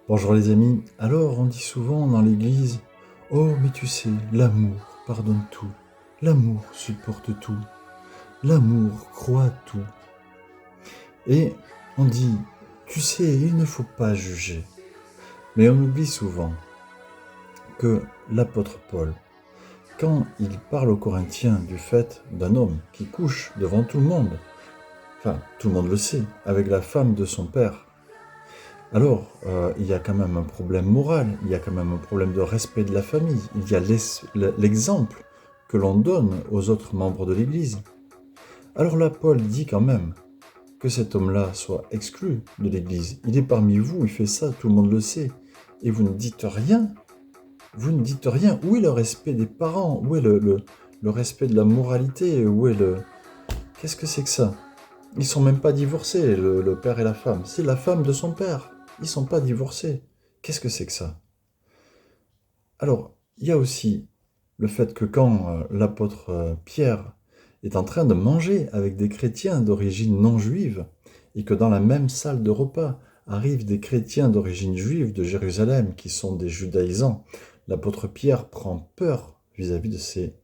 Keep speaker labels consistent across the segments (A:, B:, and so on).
A: Bonjour les amis, alors on dit souvent dans l'église, oh mais tu sais, l'amour pardonne tout, l'amour supporte tout, l'amour croit tout. Et on dit, tu sais, il ne faut pas juger. Mais on oublie souvent que l'apôtre Paul, quand il parle aux Corinthiens du fait d'un homme qui couche devant tout le monde, enfin tout le monde le sait, avec la femme de son père, alors, il y a quand même un problème moral, il y a quand même un problème de respect de la famille, il y a l'exemple que l'on donne aux autres membres de l'Église. Alors là, Paul dit quand même que cet homme-là soit exclu de l'Église. Il est parmi vous, il fait ça, tout le monde le sait. Et vous ne dites rien. Vous ne dites rien. Où est le respect des parents? Où est le respect de la moralité? Où est le... Qu'est-ce que c'est que ça? Ils sont même pas divorcés, le père et la femme. C'est la femme de son père. Ils sont pas divorcés. Qu'est-ce que c'est que ça? Alors, il y a aussi le fait que quand l'apôtre Pierre est en train de manger avec des chrétiens d'origine non juive, et que dans la même salle de repas arrivent des chrétiens d'origine juive de Jérusalem qui sont des judaïsants, l'apôtre Pierre prend peur vis-à-vis de ces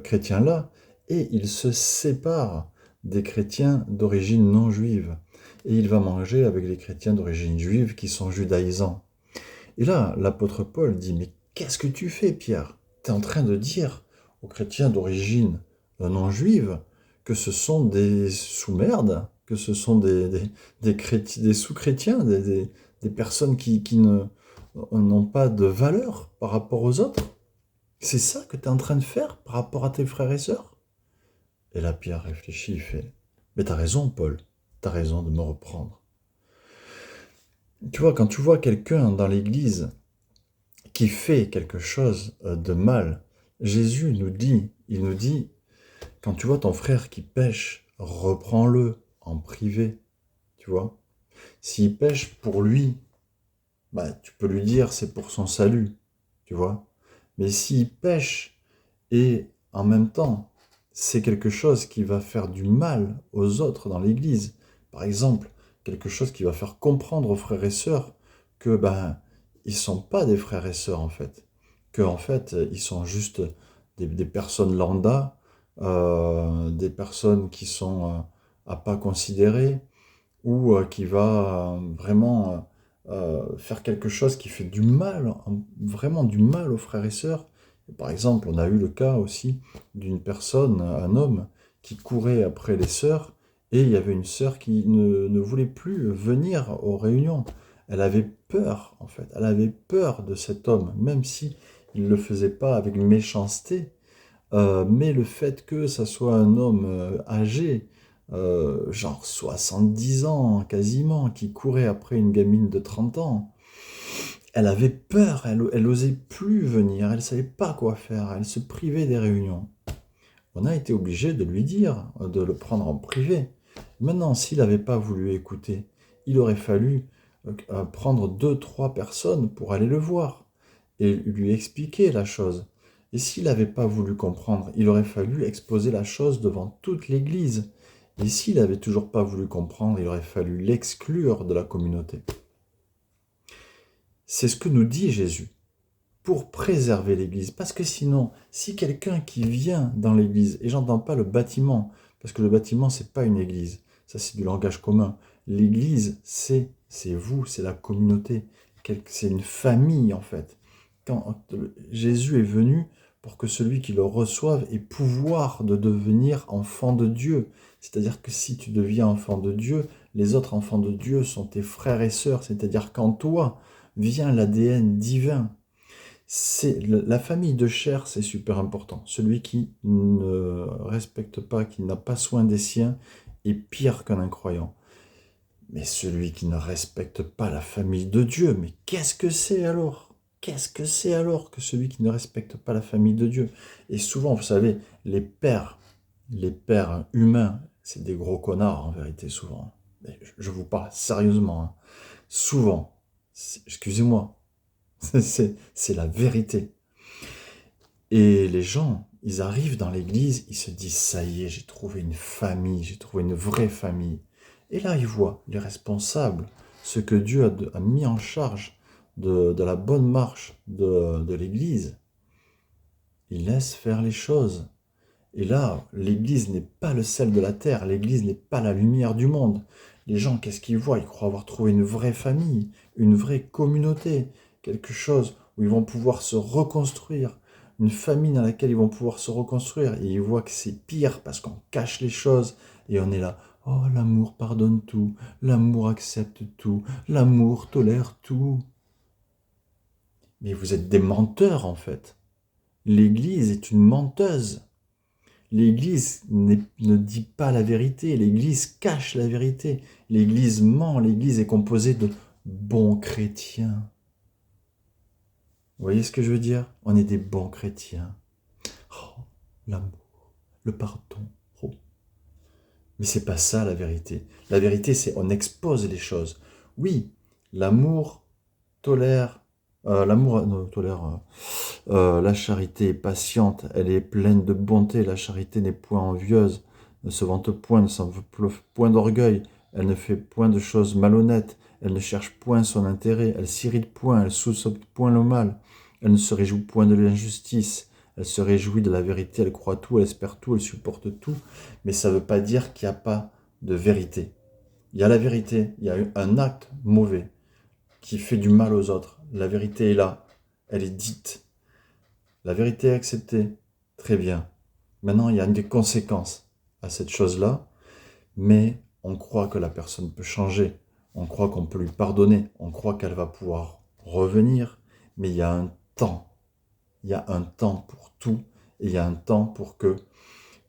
A: chrétiens-là, et il se sépare des chrétiens d'origine non juive, et il va manger avec les chrétiens d'origine juive qui sont judaïsants. Et là, l'apôtre Paul dit, mais qu'est-ce que tu fais, Pierre? Tu es en train de dire aux chrétiens d'origine non juive que ce sont des sous-merdes, que ce sont des sous-chrétiens, des personnes qui n'ont pas de valeur par rapport aux autres. C'est ça que tu es en train de faire par rapport à tes frères et sœurs? Et là, Pierre réfléchit, il fait, mais t'as raison, Paul, t'as raison de me reprendre. Tu vois, quand tu vois quelqu'un dans l'église qui fait quelque chose de mal, Jésus nous dit, il nous dit, quand tu vois ton frère qui pêche, reprends-le en privé, tu vois. S'il pêche pour lui, bah, tu peux lui dire c'est pour son salut, tu vois. Mais s'il pêche et en même temps, c'est quelque chose qui va faire du mal aux autres dans l'église, par exemple, quelque chose qui va faire comprendre aux frères et sœurs que ben ils sont pas des frères et sœurs en fait, que en fait ils sont juste des personnes lambda, des personnes qui sont à pas considérer, ou qui va vraiment faire quelque chose qui fait du mal, vraiment du mal aux frères et sœurs. Par exemple, on a eu le cas aussi d'une personne, un homme, qui courait après les sœurs, et il y avait une sœur qui ne voulait plus venir aux réunions. Elle avait peur, en fait. Elle avait peur de cet homme, même si il ne le faisait pas avec méchanceté, mais le fait que ça soit un homme âgé, genre 70 ans quasiment, qui courait après une gamine de 30 ans, elle avait peur, elle osait plus venir, elle savait pas quoi faire, elle se privait des réunions. On a été obligé de lui dire, de le prendre en privé. Maintenant, s'il n'avait pas voulu écouter, il aurait fallu prendre deux, trois personnes pour aller le voir et lui expliquer la chose. Et s'il n'avait pas voulu comprendre, il aurait fallu exposer la chose devant toute l'Église. Et s'il n'avait toujours pas voulu comprendre, il aurait fallu l'exclure de la communauté. C'est ce que nous dit Jésus, pour préserver l'Église. Parce que sinon, si quelqu'un qui vient dans l'Église, et j'entends pas le bâtiment, parce que le bâtiment, c'est pas une Église, ça c'est du langage commun. L'Église, c'est vous, c'est la communauté, c'est une famille en fait. Quand Jésus est venu pour que celui qui le reçoive ait pouvoir de devenir enfant de Dieu. C'est-à-dire que si tu deviens enfant de Dieu, les autres enfants de Dieu sont tes frères et sœurs. C'est-à-dire qu'en toi vient l'ADN divin. C'est la famille de chair, c'est super important. Celui qui ne respecte pas, qui n'a pas soin des siens, est pire qu'un incroyant. Mais celui qui ne respecte pas la famille de Dieu, mais qu'est-ce que c'est alors? Qu'est-ce que c'est alors que celui qui ne respecte pas la famille de Dieu? Et souvent, vous savez, les pères humains, c'est des gros connards en vérité, souvent. Mais je vous parle sérieusement, hein. Souvent, excusez-moi, c'est la vérité. Et les gens, ils arrivent dans l'église, ils se disent, ça y est, j'ai trouvé une famille, j'ai trouvé une vraie famille. Et là, ils voient les responsables ce que Dieu a mis en charge de la bonne marche de l'Église, il laisse faire les choses. Et là, l'Église n'est pas le sel de la terre, l'Église n'est pas la lumière du monde. Les gens, qu'est-ce qu'ils voient? Ils croient avoir trouvé une vraie famille, une vraie communauté, quelque chose où ils vont pouvoir se reconstruire, une famille dans laquelle ils vont pouvoir se reconstruire. Et ils voient que c'est pire parce qu'on cache les choses et on est là. Oh, l'amour pardonne tout, l'amour accepte tout, l'amour tolère tout. Mais vous êtes des menteurs en fait. L'Église est une menteuse. L'Église ne dit pas la vérité, l'Église cache la vérité, l'Église ment, l'Église est composée de bons chrétiens. Vous voyez ce que je veux dire? On est des bons chrétiens. Oh, l'amour, le pardon. Oh. Mais c'est pas ça la vérité. La vérité, c'est on expose les choses. Oui, l'amour tolère, la charité est patiente, elle est pleine de bonté, la charité n'est point envieuse, ne se vante point, ne s'en veut point d'orgueil, elle ne fait point de choses malhonnêtes, elle ne cherche point son intérêt, elle s'irrite point, elle soupçonne point le mal, elle ne se réjouit point de l'injustice, elle se réjouit de la vérité, elle croit tout, elle espère tout, elle supporte tout, mais ça ne veut pas dire qu'il n'y a pas de vérité. Il y a la vérité, il y a un acte mauvais qui fait du mal aux autres. La vérité est là, elle est dite. La vérité est acceptée, très bien. Maintenant, il y a des conséquences à cette chose-là, mais on croit que la personne peut changer, on croit qu'on peut lui pardonner, on croit qu'elle va pouvoir revenir, mais il y a un temps. Il y a un temps pour tout, et il y a un temps pour que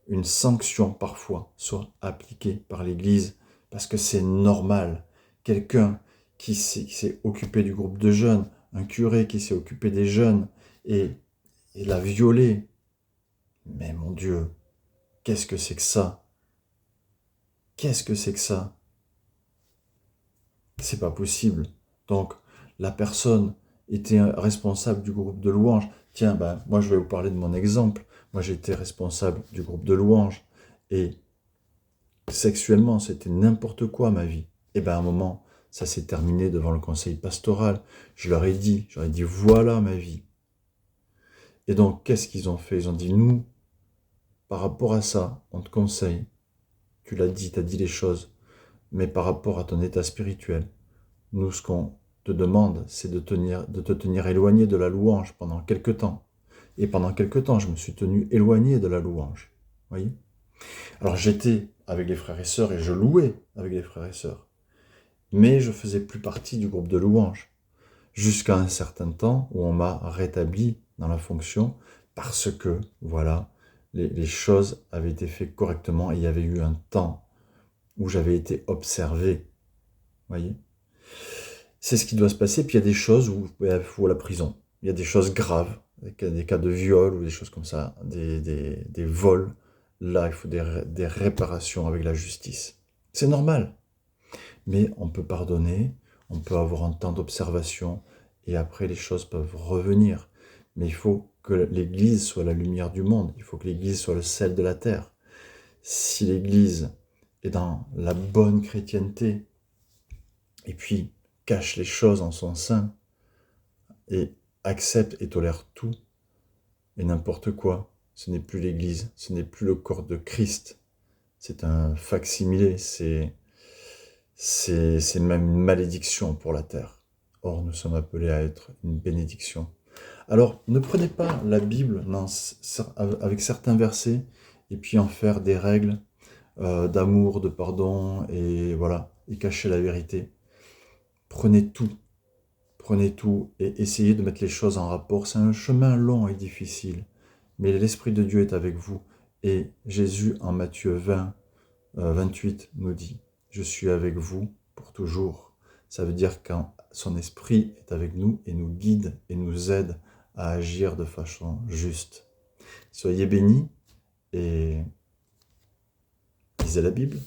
A: une sanction parfois soit appliquée par l'Église, parce que c'est normal. Quelqu'un qui s'est occupé du groupe de jeunes, un curé qui s'est occupé des jeunes, et l'a violé. Mais mon Dieu, qu'est-ce que c'est que ça? Qu'est-ce que c'est que ça? C'est pas possible. Donc, la personne était responsable du groupe de louanges. Tiens, moi je vais vous parler de mon exemple. Moi j'étais responsable du groupe de louanges. Et sexuellement, c'était n'importe quoi ma vie. Et à un moment, ça s'est terminé devant le conseil pastoral. Je leur ai dit, voilà ma vie. Et donc, qu'est-ce qu'ils ont fait? Ils ont dit, nous, par rapport à ça, on te conseille, tu l'as dit, tu as dit les choses, mais par rapport à ton état spirituel, nous, ce qu'on te demande, c'est de te tenir éloigné de la louange pendant quelque temps. Et pendant quelque temps, je me suis tenu éloigné de la louange. Vous voyez? Alors j'étais avec les frères et sœurs et je louais avec les frères et sœurs. Mais je faisais plus partie du groupe de louange. Jusqu'à un certain temps où on m'a rétabli dans la fonction parce que, voilà, les choses avaient été faites correctement et il y avait eu un temps où j'avais été observé. Vous voyez? C'est ce qui doit se passer. Puis il y a des choses où il faut la prison. Il y a des choses graves, des cas de viol ou des choses comme ça, des vols. Là, il faut des réparations avec la justice. C'est normal. Mais on peut pardonner, on peut avoir un temps d'observation et après les choses peuvent revenir. Mais il faut que l'Église soit la lumière du monde. Il faut que l'Église soit le sel de la terre. Si l'Église est dans la bonne chrétienté et puis cache les choses en son sein et accepte et tolère tout et n'importe quoi, ce n'est plus l'Église, ce n'est plus le corps de Christ. C'est un facsimilé, c'est même une malédiction pour la terre. Or, nous sommes appelés à être une bénédiction. Alors, ne prenez pas la Bible avec certains versets et puis en faire des règles d'amour, de pardon et voilà, et cacher la vérité. Prenez tout et essayez de mettre les choses en rapport. C'est un chemin long et difficile, mais l'Esprit de Dieu est avec vous. Et Jésus, en Matthieu 20, 28, nous dit « Je suis avec vous pour toujours ». Ça veut dire que son Esprit est avec nous et nous guide et nous aide à agir de façon juste. Soyez bénis et lisez la Bible.